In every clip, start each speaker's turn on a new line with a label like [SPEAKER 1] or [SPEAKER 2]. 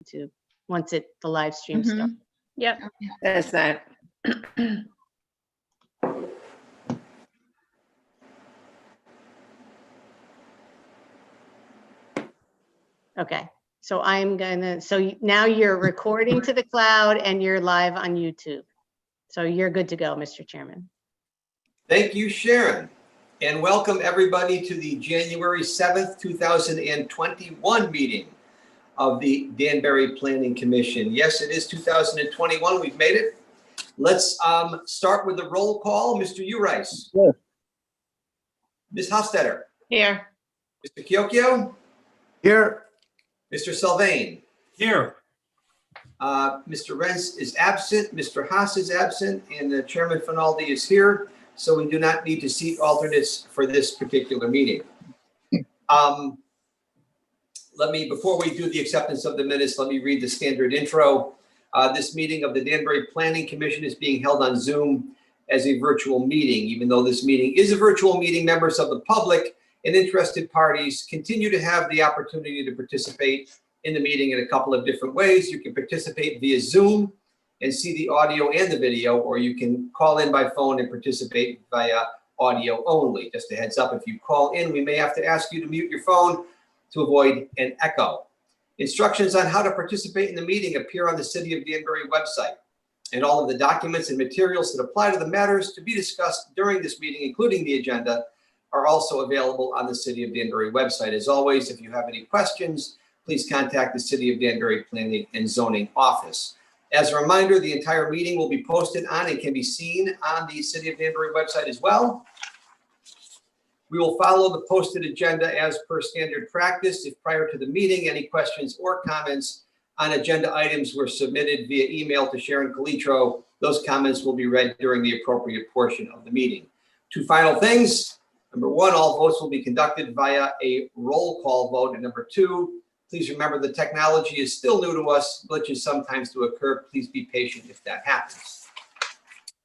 [SPEAKER 1] to once the live stream starts.
[SPEAKER 2] Yep.
[SPEAKER 3] That's that.
[SPEAKER 1] Okay, so now you're recording to the cloud and you're live on YouTube. So you're good to go, Mr. Chairman.
[SPEAKER 4] Thank you, Sharon. And welcome everybody to the January 7th, 2021 meeting of the Danbury Planning Commission. Yes, it is 2021. We've made it. Let's start with the roll call. Mr. Urice.
[SPEAKER 5] Yes.
[SPEAKER 4] Ms. Hofstetter.
[SPEAKER 3] Here.
[SPEAKER 4] Mr. Chiocchio.
[SPEAKER 5] Here.
[SPEAKER 4] Mr. Sylvain.
[SPEAKER 5] Here.
[SPEAKER 4] Mr. Renz is absent. Mr. Haas is absent. And Chairman Finaldi is here. So we do not need to seat alternates for this particular meeting. Before we do the acceptance of the minutes, let me read the standard intro. This meeting of the Danbury Planning Commission is being held on Zoom as a virtual meeting. Even though this meeting is a virtual meeting, members of the public and interested parties continue to have the opportunity to participate in the meeting in a couple of different ways. You can participate via Zoom and see the audio and the video, or you can call in by phone and participate via audio only. Just a heads up, if you call in, we may have to ask you to mute your phone to avoid an echo. Instructions on how to participate in the meeting appear on the City of Danbury website, and all of the documents and materials that apply to the matters to be discussed during this meeting, including the agenda, are also available on the City of Danbury website. As always, if you have any questions, please contact the City of Danbury Planning and Zoning Office. As a reminder, the entire meeting will be posted on and can be seen on the City of Danbury website as well. We will follow the posted agenda as per standard practice. If prior to the meeting, any questions or comments on agenda items were submitted via email to Sharon Calitro, those comments will be read during the appropriate portion of the meeting. Two final things. Number one, all votes will be conducted via a roll call vote. And number two, please remember the technology is still new to us. Glitches sometimes do occur. Please be patient if that happens.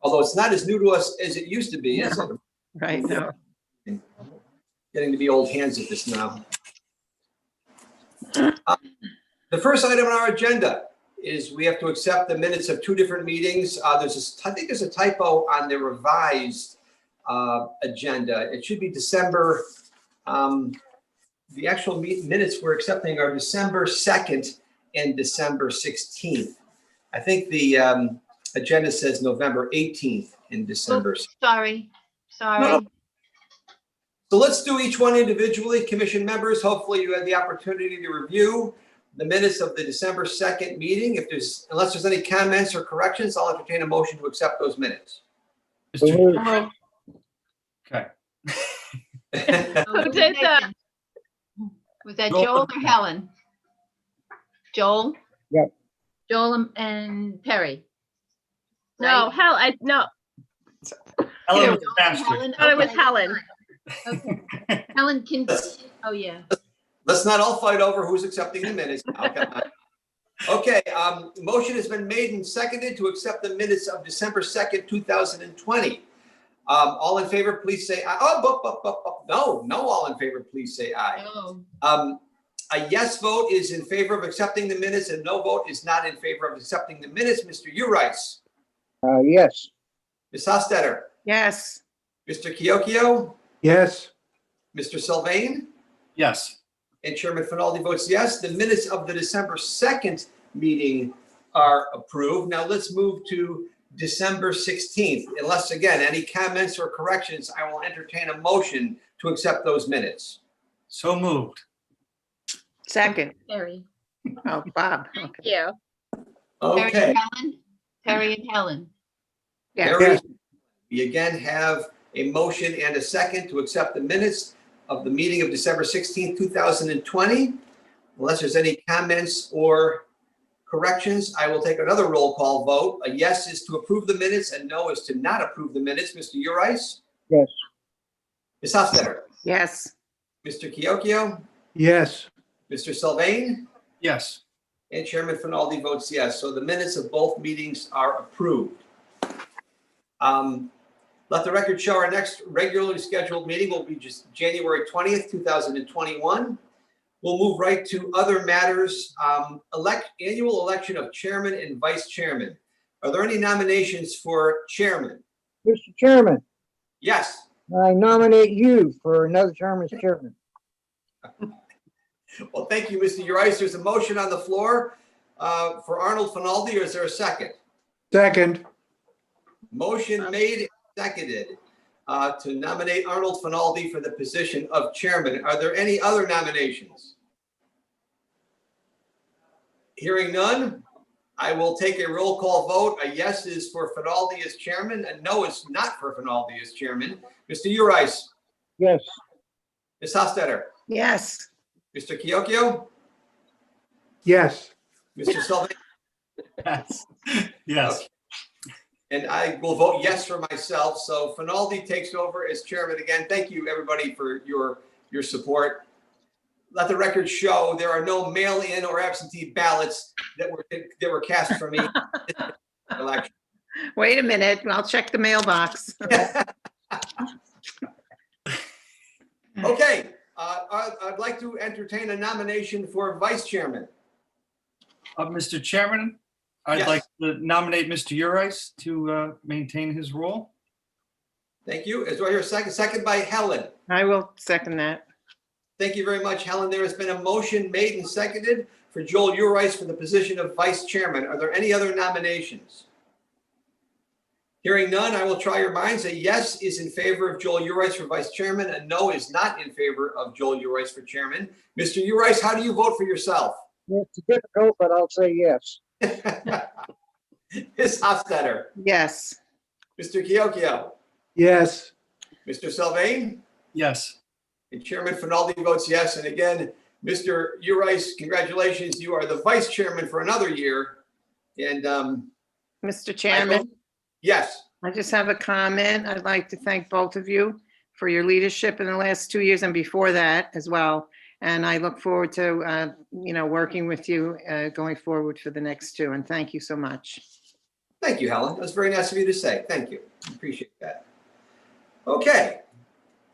[SPEAKER 4] Although it's not as new to us as it used to be. Is it?
[SPEAKER 3] Right. No.
[SPEAKER 4] Getting to be old hands at this now. The first item on our agenda is we have to accept the minutes of two different meetings. I think there's a typo on the revised agenda. It should be December. The actual minutes we're accepting are December 2nd and December 16th. I think the agenda says November 18th and December.
[SPEAKER 2] Oops, sorry.
[SPEAKER 4] No. So let's do each one individually. Commission members, hopefully you had the opportunity to review the minutes of the December 2nd meeting. Unless there's any comments or corrections, I'll entertain a motion to accept those minutes.
[SPEAKER 5] Okay.
[SPEAKER 2] Who did that? Was that Joel or Helen? Joel?
[SPEAKER 5] Yep.
[SPEAKER 2] Joel and Perry?
[SPEAKER 6] No,
[SPEAKER 2] Right?
[SPEAKER 6] no,
[SPEAKER 5] Helen
[SPEAKER 2] was faster. Helen?
[SPEAKER 6] I thought it was
[SPEAKER 2] Okay.
[SPEAKER 6] Helen.
[SPEAKER 2] Okay. Helen can, oh yeah.
[SPEAKER 4] Let's not all fight over who's accepting the minutes. Okay, motion has been made and seconded to accept the minutes of December 2nd, 2020. All in favor, please say aye. No, all in favor, please say aye.
[SPEAKER 2] Oh,
[SPEAKER 4] A yes vote is in favor of accepting the minutes, and no vote is not in favor of accepting the minutes. Mr. Urice.
[SPEAKER 5] Yes.
[SPEAKER 4] Ms. Hofstetter.
[SPEAKER 3] Yes.
[SPEAKER 4] Mr. Chiocchio.
[SPEAKER 5] Yes.
[SPEAKER 4] Mr. Sylvain.
[SPEAKER 5] Yes.
[SPEAKER 4] And Chairman Finaldi votes yes. The minutes of the December 2nd meeting are approved. Now let's move to December 16th. Unless, again, any comments or corrections, I will entertain a motion to accept those minutes.
[SPEAKER 5] So moved.
[SPEAKER 3] Second.
[SPEAKER 2] Perry.
[SPEAKER 3] Oh, Bob.
[SPEAKER 6] Thank
[SPEAKER 3] Okay.
[SPEAKER 6] you.
[SPEAKER 2] Perry
[SPEAKER 4] Okay.
[SPEAKER 2] and Helen? Perry and Helen.
[SPEAKER 3] Yeah.
[SPEAKER 4] There is- We again have a motion and a second to accept the minutes of the meeting of December 16th, 2020. Unless there's any comments or corrections, I will take another roll call vote. A yes is to approve the minutes and no is to not approve the minutes. Mr. Urice?
[SPEAKER 5] Yes.
[SPEAKER 4] Ms. Hofstetter?
[SPEAKER 3] Yes.
[SPEAKER 4] Mr. Chiocchio?
[SPEAKER 5] Yes.
[SPEAKER 4] Mr. Sylvain?
[SPEAKER 5] Yes.
[SPEAKER 4] And Chairman Finaldi votes yes. So the minutes of both meetings are approved. Let the record show our next regularly scheduled meeting will be just January 20th, 2021. We'll move right to other matters. Annual election of chairman and vice chairman. Are there any nominations for chairman?
[SPEAKER 7] Mr. Chairman,
[SPEAKER 4] Yes.
[SPEAKER 7] I nominate you for another term as chairman.
[SPEAKER 4] Well, thank you, Mr. Urice. There's a motion on the floor for Arnold Finaldi, or is there a second?
[SPEAKER 5] Second.
[SPEAKER 4] Motion made and seconded to nominate Arnold Finaldi for the position of chairman. Are there any other nominations? Hearing none, I will take a roll call vote. A yes is for Finaldi as chairman, a no is not for Finaldi as chairman. Mr. Urice,
[SPEAKER 7] Yes,
[SPEAKER 4] Ms. Hofstadter,
[SPEAKER 3] Yes.
[SPEAKER 4] Mr. Kiokio,
[SPEAKER 5] Yes.
[SPEAKER 4] Mr. Sullivan,
[SPEAKER 5] Yes. Yes.
[SPEAKER 4] and I will vote yes for myself. So Finaldi takes over as chairman again. Thank you, everybody, for your support. Let the record show there are no mail-in or absentee ballots that were cast for me. Election.
[SPEAKER 3] Wait a minute. I'll check the mailbox.
[SPEAKER 4] Okay, I'd like to entertain a nomination for vice chairman.
[SPEAKER 5] Mr. Chairman, I'd
[SPEAKER 4] Yes.
[SPEAKER 5] like to nominate Mr. Urice to maintain his role.
[SPEAKER 4] Thank you. Is there a second? Second by Helen.
[SPEAKER 3] I will second that.
[SPEAKER 4] Thank you very much, Helen. There has been a motion made and seconded for Joel Urice for the position of vice chairman. Are there any other nominations? Hearing none, I will try your minds. A yes is in favor of Joel Urice for vice chairman. A no is not in favor of Joel Urice for chairman. Mr. Urice, how do you vote for yourself?
[SPEAKER 7] it's difficult, but I'll say yes.
[SPEAKER 4] Ms. Hofstadter,
[SPEAKER 3] Yes.
[SPEAKER 4] Mr. Kiokio,
[SPEAKER 5] Yes.
[SPEAKER 4] Mr. Sylvain,
[SPEAKER 5] Yes.
[SPEAKER 4] and Chairman Finaldi votes yes. And again, Mr. Urice, congratulations. You are the vice chairman for another year. And
[SPEAKER 3] Mr. Chairman,
[SPEAKER 4] yes,
[SPEAKER 3] I just have a comment. I'd like to thank both of you for your leadership in the last 2 years and before that as well. And I look forward to, working with you going forward for the next two. And thank you so much.
[SPEAKER 4] thank you, Helen. That was very nice of you to say. Thank you. Appreciate that. Okay.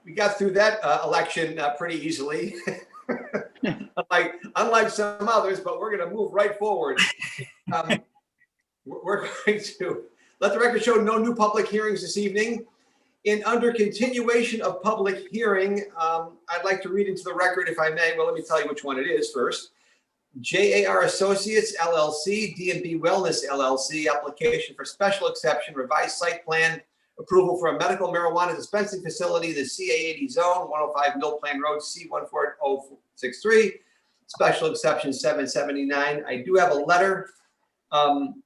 [SPEAKER 4] We got through that election pretty easily. unlike some others, but we're going to move right forward. We're going to let the record show no new public hearings this evening. In under continuation of public hearing, I'd like to read into the record, if I may. Well, let me tell you which one it is first. JAR Associates LLC, D&B Wellness LLC, application for special exception, revised site plan approval for a medical marijuana dispensing facility in the CA80 zone, 105 Mill Plain Road, C14063, special exception 779. I do have a letter from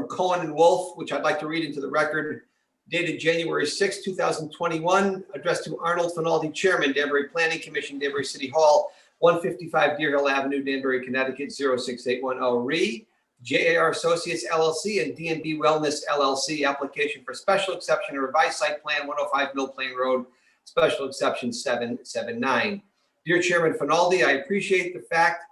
[SPEAKER 4] Cohen and Wolf, which I'd like to read into the record, dated January 6, 2021, addressed to Arnold Finaldi, Chairman, Danbury Planning Commission, Danbury City Hall, 155 Deer Hill Avenue, Danbury, Connecticut, 06810, re. JAR Associates LLC and D&B Wellness LLC, application for special exception, revised site plan, 105 Mill Plain Road, special exception 779. Dear Chairman Finaldi, I appreciate the fact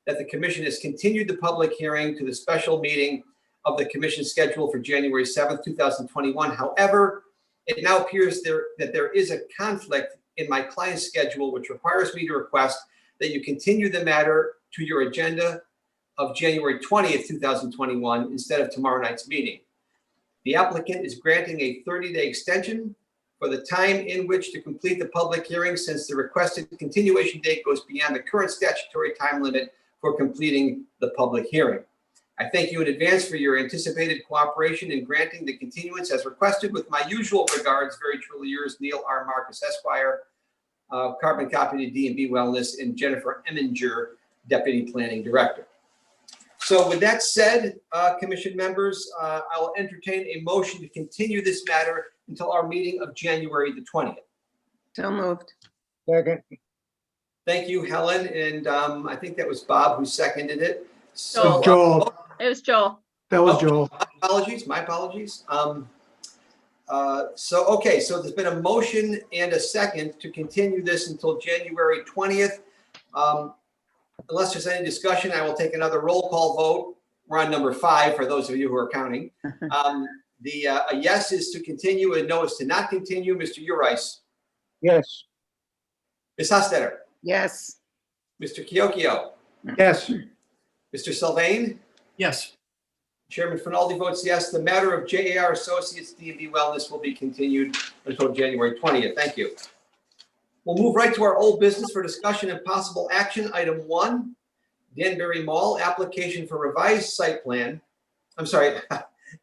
[SPEAKER 4] that the commission has continued the public hearing to the special meeting of the commission schedule for January 7th, 2021. However, it now appears that there is a conflict in my client's schedule, which requires me to request that you continue the matter to your agenda of January 20th, 2021, instead of tomorrow night's meeting. The applicant is granting a 30-day extension for the time in which to complete the public hearing, since the requested continuation date goes beyond the current statutory time limit for completing the public hearing. I thank you in advance for your anticipated cooperation in granting the continuance as requested. With my usual regards, very truly yours, Neil R. Marcus Esquire, carbon copy to D&B Wellness, and Jennifer Eminger, Deputy Planning Director. So with that said, commission members, I will entertain a motion to continue this matter until our meeting of January the 20th.
[SPEAKER 3] So moved.
[SPEAKER 7] Second,
[SPEAKER 4] Thank you, Helen, and I think that was Bob who seconded it. So
[SPEAKER 6] Joel. It was Joel.
[SPEAKER 5] That
[SPEAKER 4] was Joel. My apologies. So there's been a motion and a second to continue this until January 20th. Unless there's any discussion, I will take another roll call vote. We're on number 5 for those of you who are counting. A yes is to continue, a no is to not continue. Mr. Urice,
[SPEAKER 7] yes.
[SPEAKER 4] Ms. Hofstadter,
[SPEAKER 3] Yes.
[SPEAKER 4] Mr. Kiokio,
[SPEAKER 7] Yes.
[SPEAKER 4] Mr. Sylvain,
[SPEAKER 5] Yes.
[SPEAKER 4] Chairman Finaldi votes yes. The matter of JAR Associates D&B Wellness will be continued until January 20th. Thank you. We'll move right to our old business for discussion and possible action. Item 1, Danbury Mall, application for revised site plan. I'm sorry,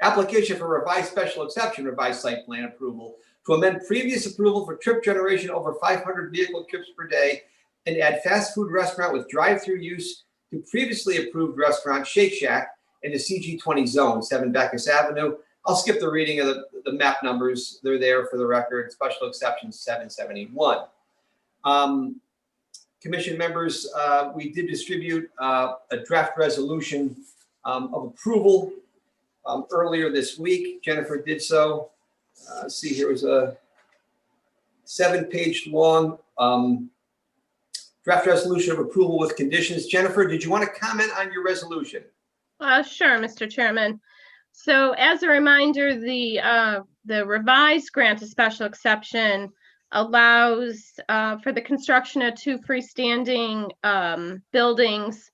[SPEAKER 4] application for revised special exception, revised site plan approval to amend previous approval for trip generation over 500 vehicle trips per day and add fast food restaurant with drive-through use to previously approved restaurant Shake Shack in the CG20 zone, 7 Bacchus Avenue. I'll skip the reading of the map numbers. They're there for the record. Special exception 771. Commission members, we did distribute a draft resolution of approval earlier this week. Jennifer did so. See, here was a 7-page long draft resolution of approval with conditions. Jennifer, did you want to comment on your resolution?
[SPEAKER 6] Sure, Mr. Chairman. So as a reminder, the revised grant of special exception allows for the construction of 2 freestanding buildings.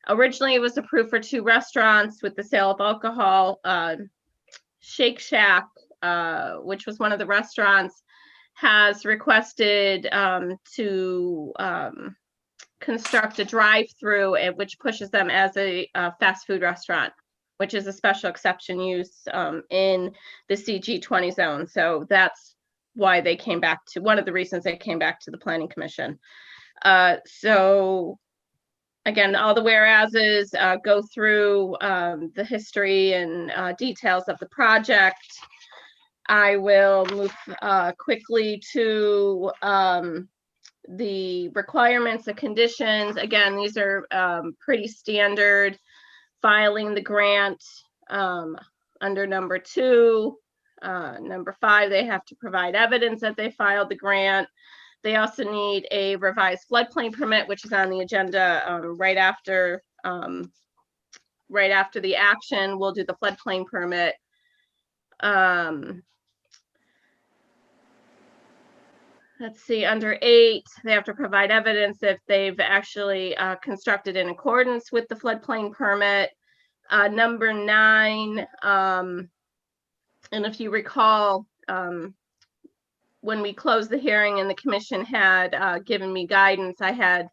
[SPEAKER 6] Originally, it was approved for 2 restaurants with the sale of alcohol. Shake Shack, which was one of the restaurants, has requested to construct a drive-through, which pushes them as a fast food restaurant, which is a special exception use in the CG20 zone. So that's why they came back to, one of the reasons they came back to the Planning Commission. So again, all the whereases go through the history and details of the project. I will move quickly to the requirements, the conditions. Again, these are pretty standard. Filing the grant under number 2. Number 5, they have to provide evidence that they filed the grant. They also need a revised floodplain permit, which is on the agenda right after the action. We'll do the floodplain permit. Let's see, under 8, they have to provide evidence if they've actually constructed in accordance with the floodplain permit. Number 9, and if you recall, when we closed the hearing and the commission had given me guidance, I had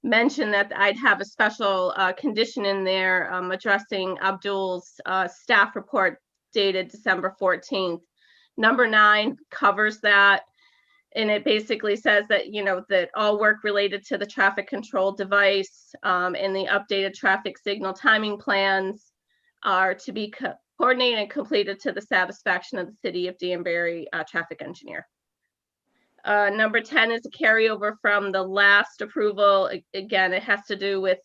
[SPEAKER 6] mentioned that I'd have a special condition in there addressing Abdul's staff report dated December 14th. Number 9 covers that. And it basically says that, that all work related to the traffic control device and the updated traffic signal timing plans are to be coordinated and completed to the satisfaction of the City of Danbury traffic engineer. Number 10 is a carryover from the last approval. Again, it has to do with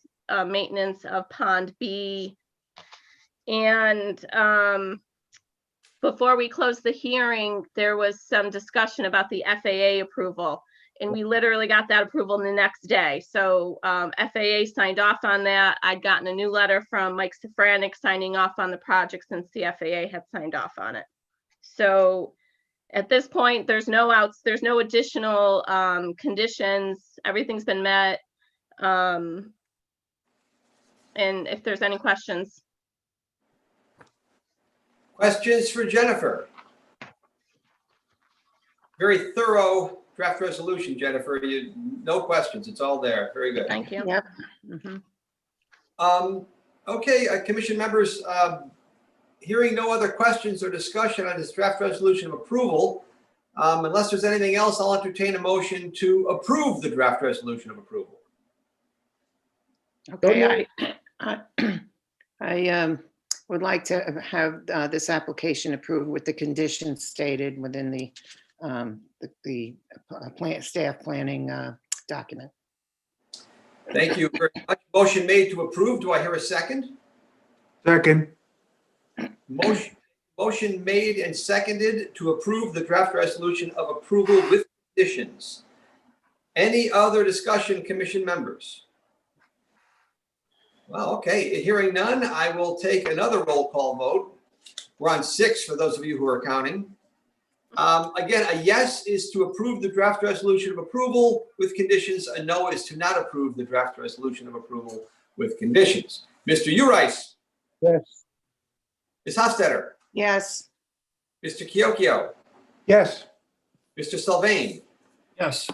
[SPEAKER 6] maintenance of Pond B. And before we closed the hearing, there was some discussion about the FAA approval, and we literally got that approval the next day. So FAA signed off on that. I'd gotten a new letter from Mike Safranek signing off on the project since the FAA had signed off on it. So at this point, there's no additional conditions. Everything's been met. And if there's any questions.
[SPEAKER 4] Questions for Jennifer? Very thorough draft resolution, Jennifer. No questions. It's all there. Very good.
[SPEAKER 6] Thank you.
[SPEAKER 3] Yep.
[SPEAKER 4] Okay, commission members, hearing no other questions or discussion on this draft resolution of approval, unless there's anything else, I'll entertain a motion to approve the draft resolution of approval.
[SPEAKER 3] Okay, I would like to have this application approved with the conditions stated within the staff planning document.
[SPEAKER 4] Thank you very much. Motion made to approve. Do I hear a second?
[SPEAKER 7] Second.
[SPEAKER 4] Motion made and seconded to approve the draft resolution of approval with conditions. Any other discussion, commission members? Well, okay, hearing none, I will take another roll call vote. We're on 6 for those of you who are counting. Again, a yes is to approve the draft resolution of approval with conditions. A no is to not approve the draft resolution of approval with conditions. Mr. Urice,
[SPEAKER 7] Yes.
[SPEAKER 4] Ms. Hofstadter,
[SPEAKER 3] Yes.
[SPEAKER 4] Mr. Kyokyo,
[SPEAKER 7] Yes.
[SPEAKER 4] Mr. Sylvain,
[SPEAKER 5] Yes.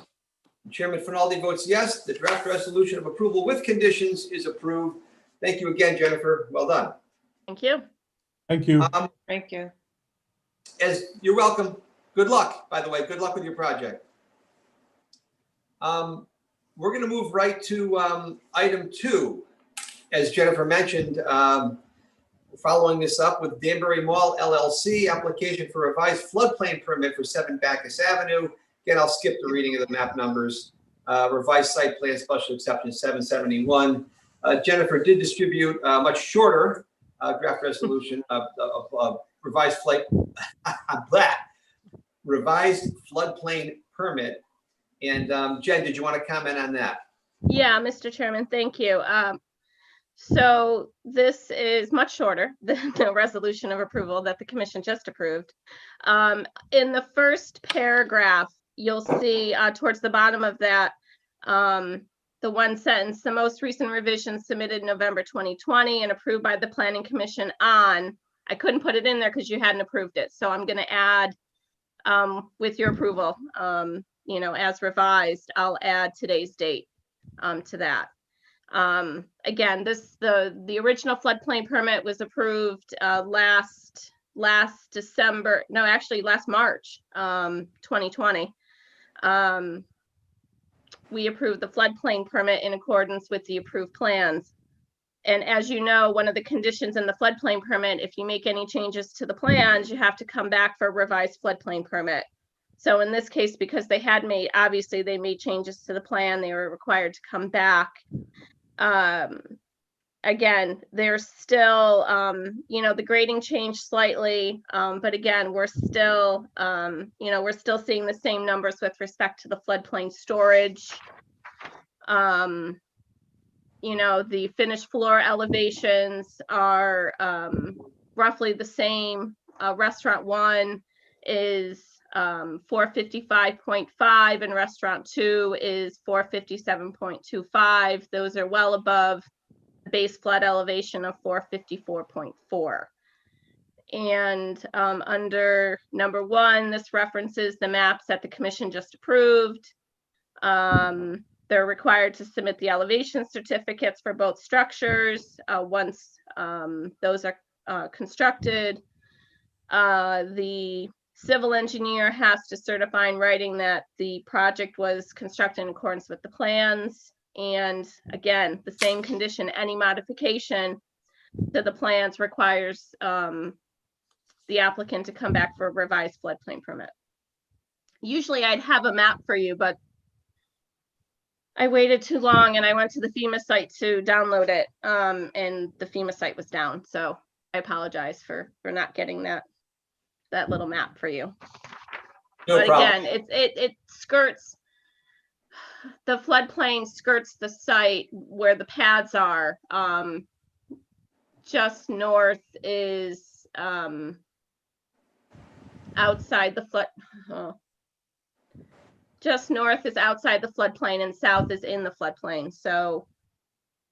[SPEAKER 4] Chairman Finaldi votes yes. The draft resolution of approval with conditions is approved. Thank you again, Jennifer. Well done.
[SPEAKER 6] Thank you.
[SPEAKER 7] Thank you.
[SPEAKER 3] Thank you.
[SPEAKER 4] As you're welcome. Good luck, by the way. Good luck with your project. We're going to move right to item 2. As Jennifer mentioned, following this up with Danbury Mall LLC, application for revised floodplain permit for 7 Bacchus Avenue. Again, I'll skip the reading of the map numbers. Revised site plan special exception 771. Jennifer did distribute a much shorter draft resolution of revised revised floodplain permit. And Jen, did you want to comment on that?
[SPEAKER 6] Yeah, Mr. Chairman, thank you. So this is much shorter than the resolution of approval that the commission just approved. In the first paragraph, you'll see towards the bottom of that, the one sentence, the most recent revision submitted November 2020 and approved by the Planning Commission on, I couldn't put it in there because you hadn't approved it. So I'm going to add with your approval, as revised, I'll add today's date to that. Again, the original floodplain permit was approved last December, no, actually last March 2020. We approved the floodplain permit in accordance with the approved plans. And as you know, one of the conditions in the floodplain permit, if you make any changes to the plans, you have to come back for a revised floodplain permit. So in this case, because they had made, obviously they made changes to the plan, they were required to come back. Again, there's still, the grading changed slightly, but again, we're still, we're still seeing the same numbers with respect to the floodplain storage. The finished floor elevations are roughly the same. Restaurant 1 is 455.5 and restaurant 2 is 457.25. Those are well above the base flood elevation of 454.4. And under number 1, this references the maps that the commission just approved. They're required to submit the elevation certificates for both structures once those are constructed. The civil engineer has to certify in writing that the project was constructed in accordance with the plans. And again, the same condition, any modification to the plans requires the applicant to come back for a revised floodplain permit. Usually I'd have a map for you, but I waited too long and I went to the FEMA site to download it, and the FEMA site was down. So I apologize for not getting that little map for you.
[SPEAKER 4] No
[SPEAKER 6] But
[SPEAKER 4] problem.
[SPEAKER 6] again, it skirts, the floodplain skirts the site where the pads are. Just north is outside the flood. Just north is outside the floodplain and south is in the floodplain. So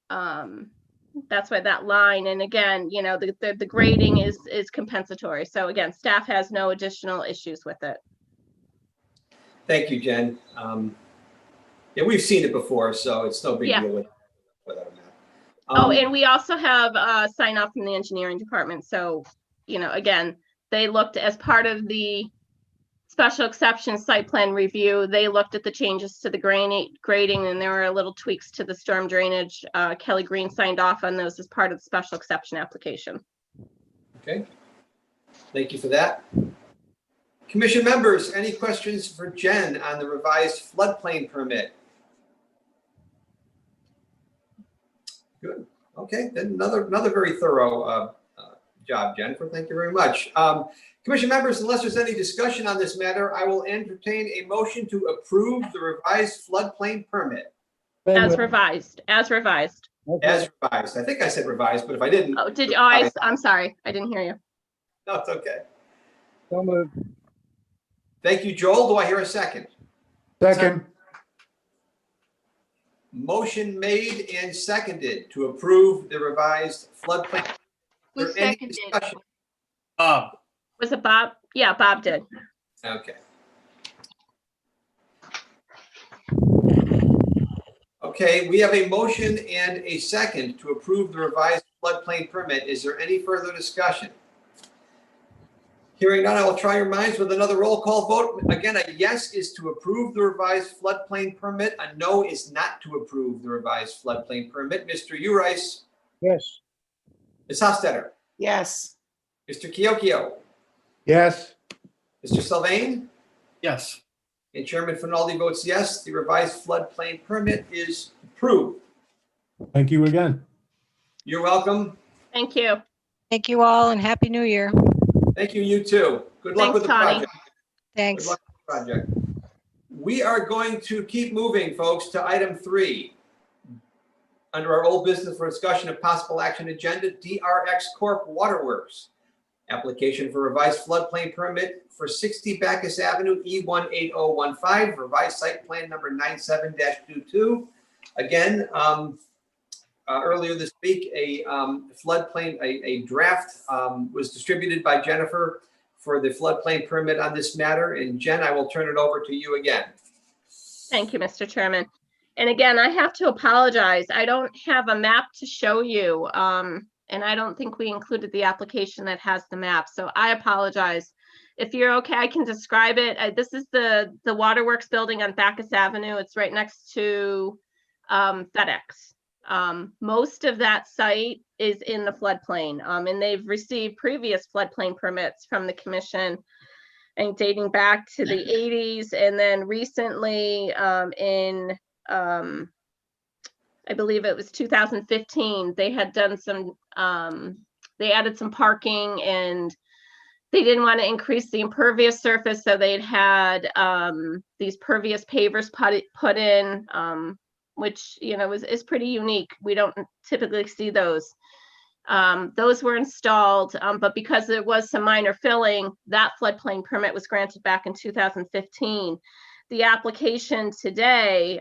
[SPEAKER 6] that's why that line, and again, the grading is compensatory. So again, staff has no additional issues with it.
[SPEAKER 4] Thank you, Jen. Yeah, we've seen it before, so it's no big
[SPEAKER 6] Yeah.
[SPEAKER 4] deal without a map.
[SPEAKER 6] Oh, and we also have a sign off from the engineering department. So, again, they looked as part of the special exception site plan review. They looked at the changes to the grading, and there were little tweaks to the storm drainage. Kelly Green signed off on those as part of the special exception application.
[SPEAKER 4] Okay. Thank you for that. Commission members, any questions for Jen on the revised floodplain permit? Good. Okay, then another very thorough job, Jennifer. Thank you very much. Commission members, unless there's any discussion on this matter, I will entertain a motion to approve the revised floodplain permit.
[SPEAKER 6] As revised.
[SPEAKER 4] As revised. I think I said revised, but if I didn't.
[SPEAKER 6] Oh, did you? Oh, I'm sorry. I didn't hear you.
[SPEAKER 4] No, it's okay.
[SPEAKER 7] So moved.
[SPEAKER 4] Thank you, Joel. Do I hear a second?
[SPEAKER 7] Second.
[SPEAKER 4] Motion made and seconded to approve the revised floodplain.
[SPEAKER 2] Who
[SPEAKER 4] Is there any
[SPEAKER 2] seconded?
[SPEAKER 4] discussion?
[SPEAKER 5] Bob,
[SPEAKER 6] Was it Bob? Yeah, Bob did.
[SPEAKER 4] Okay. Okay, we have a motion and a second to approve the revised floodplain permit. Is there any further discussion? Hearing none, I will try your minds with another roll call vote. Again, a yes is to approve the revised floodplain permit. A no is not to approve the revised floodplain permit. Mr. Urice,
[SPEAKER 7] Yes.
[SPEAKER 4] Ms. Hostetter,
[SPEAKER 3] Yes.
[SPEAKER 4] Mr. Kiokio,
[SPEAKER 7] Yes.
[SPEAKER 4] Mr. Sylvain,
[SPEAKER 5] yes.
[SPEAKER 4] and Chairman Finaldi votes yes. The revised floodplain permit is approved.
[SPEAKER 7] Thank you again.
[SPEAKER 4] You're welcome.
[SPEAKER 6] Thank you.
[SPEAKER 8] Thank you all and Happy New Year.
[SPEAKER 4] Thank you, you too. Good luck
[SPEAKER 6] Thanks,
[SPEAKER 4] with the
[SPEAKER 6] Connie.
[SPEAKER 4] project. Good
[SPEAKER 8] Thanks.
[SPEAKER 4] luck with the project. We are going to keep moving, folks, to item 3. Under our old business for discussion of possible action agenda, DRX Corp. Waterworks. Application for revised floodplain permit for 60 Bacchus Avenue, E18015, revised site plan number 97-22. Again, earlier this week, a floodplain, a draft was distributed by Jennifer for the floodplain permit on this matter. And Jen, I will turn it over to you again.
[SPEAKER 6] Thank you, Mr. Chairman. And again, I have to apologize. I don't have a map to show you. And I don't think we included the application that has the map. So I apologize. If you're okay, I can describe it. This is the Waterworks building on Bacchus Avenue. It's right next to FedEx. Most of that site is in the floodplain, and they've received previous floodplain permits from the commission and dating back to the 80s. And then recently in I believe it was 2015, they had done some, they added some parking and they didn't want to increase the impervious surface. So they'd had these pervious pavers put in, which, you know, is pretty unique. We don't typically see those. Those were installed, but because there was some minor filling, that floodplain permit was granted back in 2015. The application today,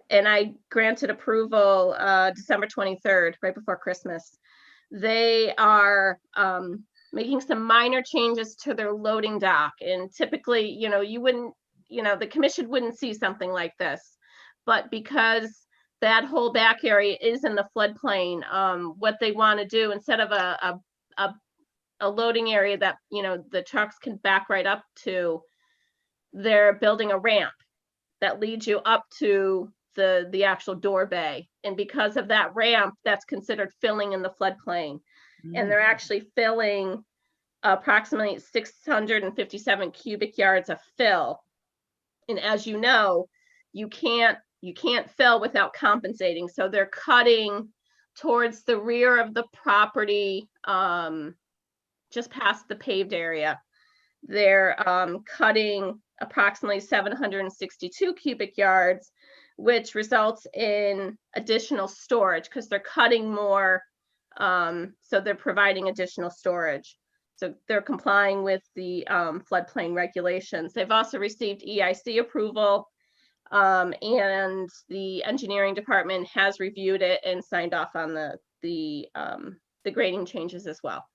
[SPEAKER 6] and I granted approval December 23rd, right before Christmas. They are making some minor changes to their loading dock. And typically, you know, you wouldn't, you know, the commission wouldn't see something like this. But because that whole back area is in the floodplain, what they want to do, instead of a loading area that, you know, the trucks can back right up to, they're building a ramp that leads you up to the actual door bay. And because of that ramp, that's considered filling in the floodplain. And they're actually filling approximately 657 cubic yards of fill. And as you know, you can't fill without compensating. So they're cutting towards the rear of the property, just past the paved area. They're cutting approximately 762 cubic yards, which results in additional storage because they're cutting more. So they're providing additional storage. So they're complying with the floodplain regulations. They've also received EIC approval, and the engineering department has reviewed it and signed off on the grading changes as well.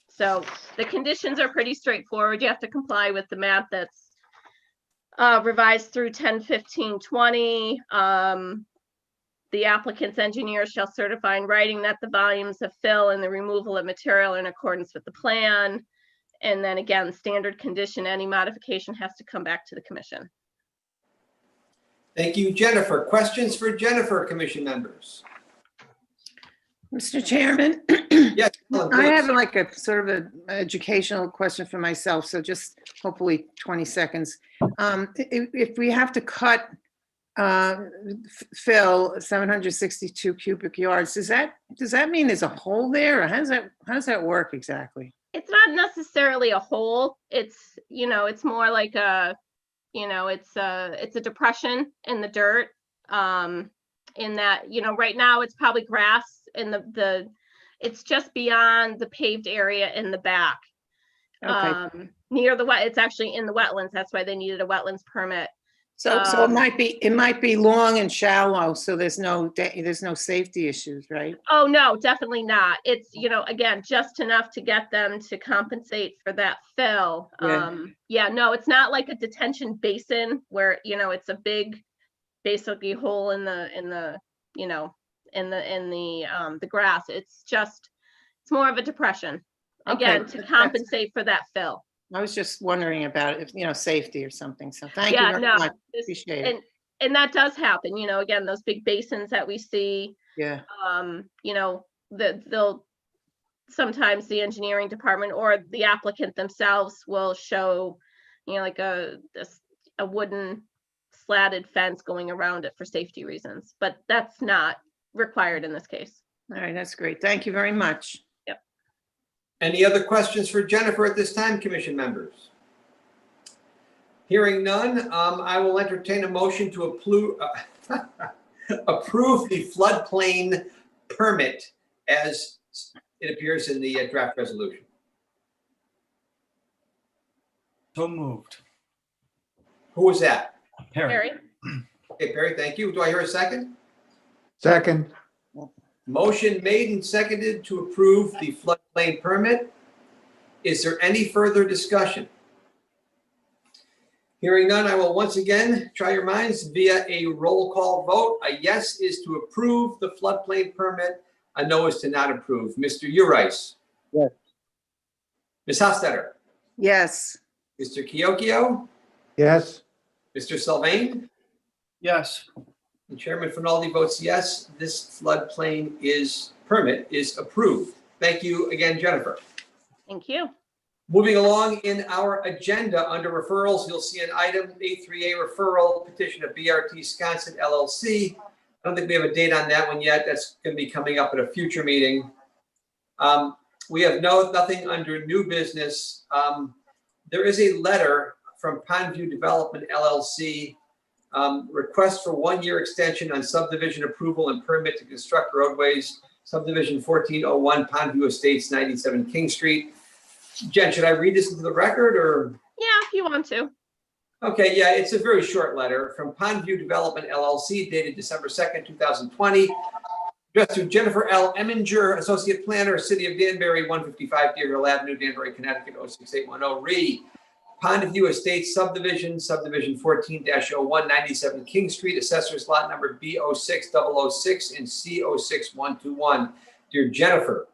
[SPEAKER 6] So the conditions are pretty straightforward. You have to comply with the map that's revised through 10/15/20. The applicant's engineer shall certify in writing that the volumes of fill and the removal of material are in accordance with the plan. And then again, standard condition, any modification has to come back to the commission.
[SPEAKER 4] Thank you, Jennifer. Questions for Jennifer, commission members?
[SPEAKER 3] Mr. Chairman,
[SPEAKER 4] Yes. Ellen,
[SPEAKER 3] I have
[SPEAKER 4] please.
[SPEAKER 3] like a sort of an educational question for myself, so just hopefully 20 seconds. If we have to cut fill 762 cubic yards, does that mean there's a hole there, or how does that work exactly?
[SPEAKER 6] It's not necessarily a hole. It's, you know, it's more like a, you know, it's a depression in the dirt. In that, you know, right now it's probably grass and it's just beyond the paved area in the back.
[SPEAKER 3] Okay.
[SPEAKER 6] Near the wet, it's actually in the wetlands. That's why they needed a wetlands permit.
[SPEAKER 3] So
[SPEAKER 6] um,
[SPEAKER 3] it might be long and shallow, so there's no safety issues, right?
[SPEAKER 6] Oh, no, definitely not. It's, again, just enough to get them to compensate for that fill.
[SPEAKER 3] Yeah.
[SPEAKER 6] Yeah, no, it's not like a detention basin where, it's a big, basically hole in the, the grass. It's more of a depression. Again,
[SPEAKER 3] Okay,
[SPEAKER 6] to
[SPEAKER 3] that's-
[SPEAKER 6] compensate for that fill.
[SPEAKER 3] I was just wondering about if, safety or something. So thank you
[SPEAKER 6] Yeah,
[SPEAKER 3] very
[SPEAKER 6] no,
[SPEAKER 3] much.
[SPEAKER 6] this-
[SPEAKER 3] Appreciate it.
[SPEAKER 6] and that does happen, again, those big basins that we see,
[SPEAKER 3] Yeah.
[SPEAKER 6] they'll sometimes the engineering department or the applicant themselves will show, like a wooden slatted fence going around it for safety reasons, but that's not required in this case.
[SPEAKER 3] All right, that's great. Thank you very much.
[SPEAKER 4] Any other questions for Jennifer at this time, commission members? Hearing none, I will entertain a motion to approve the floodplain permit as it appears in the draft resolution.
[SPEAKER 5] So moved.
[SPEAKER 4] Who was that?
[SPEAKER 5] Perry.
[SPEAKER 6] Harry?
[SPEAKER 4] Okay, Perry, thank you. Do I hear a second?
[SPEAKER 7] Second.
[SPEAKER 4] Motion made and seconded to approve the floodplain permit. Is there any further discussion? Hearing none, I will once again try your minds via a roll call vote. A yes is to approve the floodplain permit. A no is to not approve. Mr. Urice.
[SPEAKER 7] Yes.
[SPEAKER 4] Ms. Hofstadter.
[SPEAKER 3] Yes.
[SPEAKER 4] Mr. Kiokio.
[SPEAKER 7] Yes.
[SPEAKER 4] Mr. Sylvain.
[SPEAKER 5] Yes.
[SPEAKER 4] And Chairman Finaldi votes yes. This floodplain permit is approved. Thank you again, Jennifer.
[SPEAKER 6] Thank you.
[SPEAKER 4] Moving along in our agenda under referrals, you'll see an item A3A referral petition of BRT Wisconsin LLC. I don't think we have a date on that one yet. That's going to be coming up at a future meeting. We have nothing under new business. There is a letter from Pondview Development LLC, request for 1-year extension on subdivision approval and permit to construct roadways, subdivision 1401 Pondview Estates, 97 King Street. Jen, should I read this into the record or?
[SPEAKER 6] Yeah, if you want to.
[SPEAKER 4] Okay, yeah, it's a very short letter from Pondview Development LLC dated December 2nd, 2020. Addressed to Jennifer L. Eminger, Associate Planner, City of Danbury, 155 Deer Hill Avenue, Danbury, Connecticut, 06810. Re. Pondview Estates Subdivision, Subdivision 14-01, 97 King Street, Assessor's Lot Number B06006 and C06121. Dear Jennifer,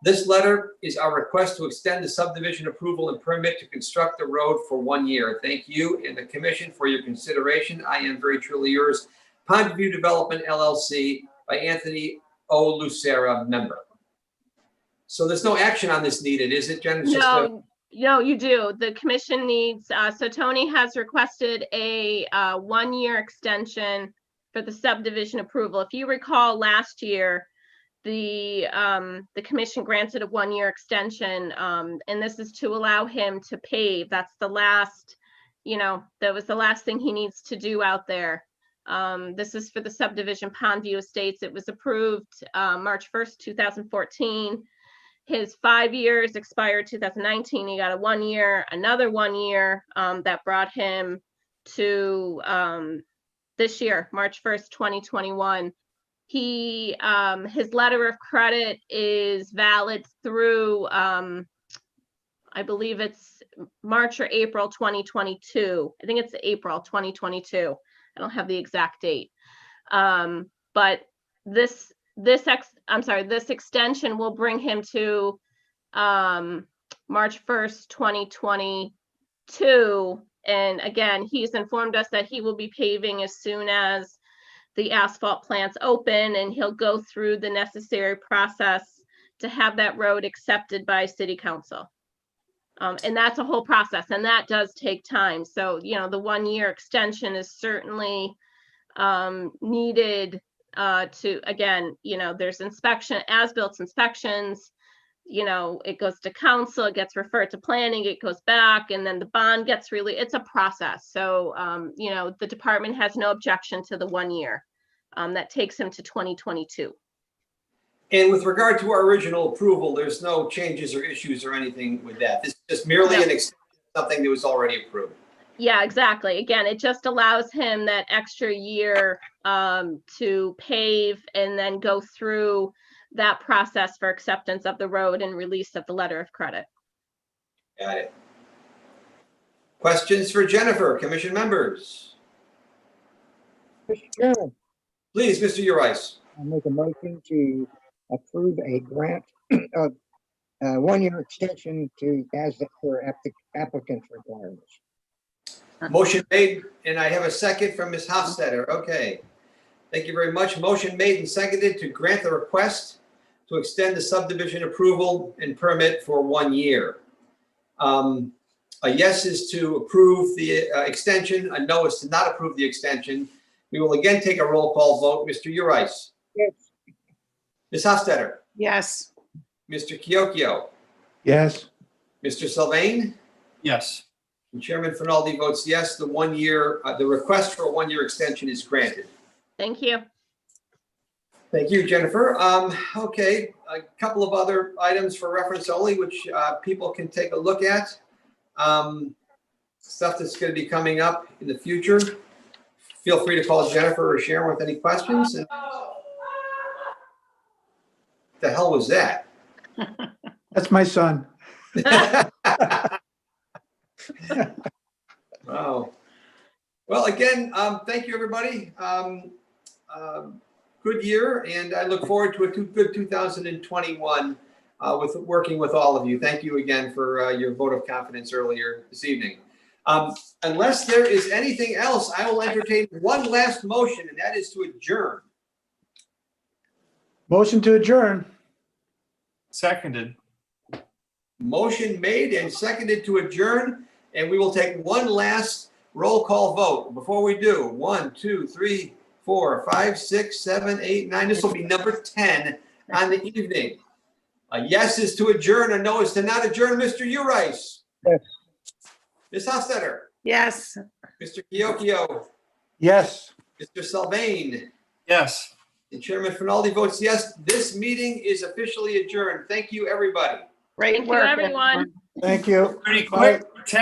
[SPEAKER 4] this letter is our request to extend the subdivision approval and permit to construct the road for 1 year. Thank you and the commission for your consideration. I am very truly yours. Pondview Development LLC by Anthony O. Lucera, member. So there's no action on this needed, is it, Jen? It's just a-
[SPEAKER 6] No, you do. The commission needs, so Tony has requested a 1-year extension for the subdivision approval. If you recall last year, the commission granted a 1-year extension, and this is to allow him to pave. That's the last, that was the last thing he needs to do out there. This is for the subdivision Pondview Estates. It was approved March 1st, 2014. His 5 years expired 2019. He got a 1 year, another 1 year that brought him to this year, March 1st, 2021. His letter of credit is valid through, I believe it's March or April 2022. I think it's April 2022. I don't have the exact date. But this extension will bring him to March 1st, 2022. And again, he's informed us that he will be paving as soon as the asphalt plants open, and he'll go through the necessary process to have that road accepted by city council. And that's a whole process, and that does take time. So, the 1-year extension is certainly needed to, again, there's as-built inspections, it goes to council, it gets referred to planning, it goes back, and then the bond gets it's a process. So, the department has no objection to the 1 year. That takes him to 2022.
[SPEAKER 4] And with regard to our original approval, there's no changes or issues or anything with that. This is just merely
[SPEAKER 6] No.
[SPEAKER 4] an extension of something that was already approved.
[SPEAKER 6] Yeah, exactly. Again, it just allows him that extra year to pave and then go through that process for acceptance of the road and release of the letter of credit.
[SPEAKER 4] Got it. Questions for Jennifer, commission members?
[SPEAKER 9] Mr. Chairman,
[SPEAKER 4] Please, Mr. Urice.
[SPEAKER 9] I make a motion to approve a grant of 1-year extension to as per applicant's requirements.
[SPEAKER 4] Motion made, and I have a second from Ms. Hofstadter. Okay. Thank you very much. Motion made and seconded to grant the request to extend the subdivision approval and permit for 1 year. A yes is to approve the extension. A no is to not approve the extension. We will again take a roll call vote. Mr. Urice.
[SPEAKER 9] Yes.
[SPEAKER 4] Ms. Hofstadter.
[SPEAKER 3] Yes.
[SPEAKER 4] Mr. Kiokio.
[SPEAKER 7] yes,
[SPEAKER 4] Mr. Sylvain.
[SPEAKER 5] Yes.
[SPEAKER 4] And Chairman Finaldi votes yes. The 1 year, the request for a 1 year extension is granted.
[SPEAKER 6] Thank you.
[SPEAKER 4] Thank you, Jennifer. Okay, a couple of other items for reference only, which people can take a look at. Stuff that's going to be coming up in the future. Feel free to call Jennifer or Sharon with any questions. And the hell was that?
[SPEAKER 7] that's my son.
[SPEAKER 4] Wow. Well, again, thank you, everybody. Good year, and I look forward to a good 2021 with working with all of you. Thank you again for your vote of confidence earlier this evening. Unless there is anything else, I will entertain one last motion, and that is to adjourn.
[SPEAKER 7] Motion to adjourn.
[SPEAKER 5] Seconded.
[SPEAKER 4] Motion made and seconded to adjourn, and we will take one last roll call vote. Before we do, 1, 2, 3, 4, 5, 6, 7, 8, 9. This will be number 10 on the evening. A yes is to adjourn, a no is to not adjourn. Mr. Urice.
[SPEAKER 9] Yes.
[SPEAKER 4] Ms. Hofstadter.
[SPEAKER 3] Yes.
[SPEAKER 4] Mr. Kiokio.
[SPEAKER 7] Yes.
[SPEAKER 4] Mr. Sylvain.
[SPEAKER 5] Yes.
[SPEAKER 4] And Chairman Finaldi votes yes. This meeting is officially adjourned. Thank you, everybody.
[SPEAKER 3] Great
[SPEAKER 6] Thank you,
[SPEAKER 3] work,
[SPEAKER 6] everyone.
[SPEAKER 7] Thank you.
[SPEAKER 5] Pretty
[SPEAKER 7] Bye.
[SPEAKER 5] quick, 10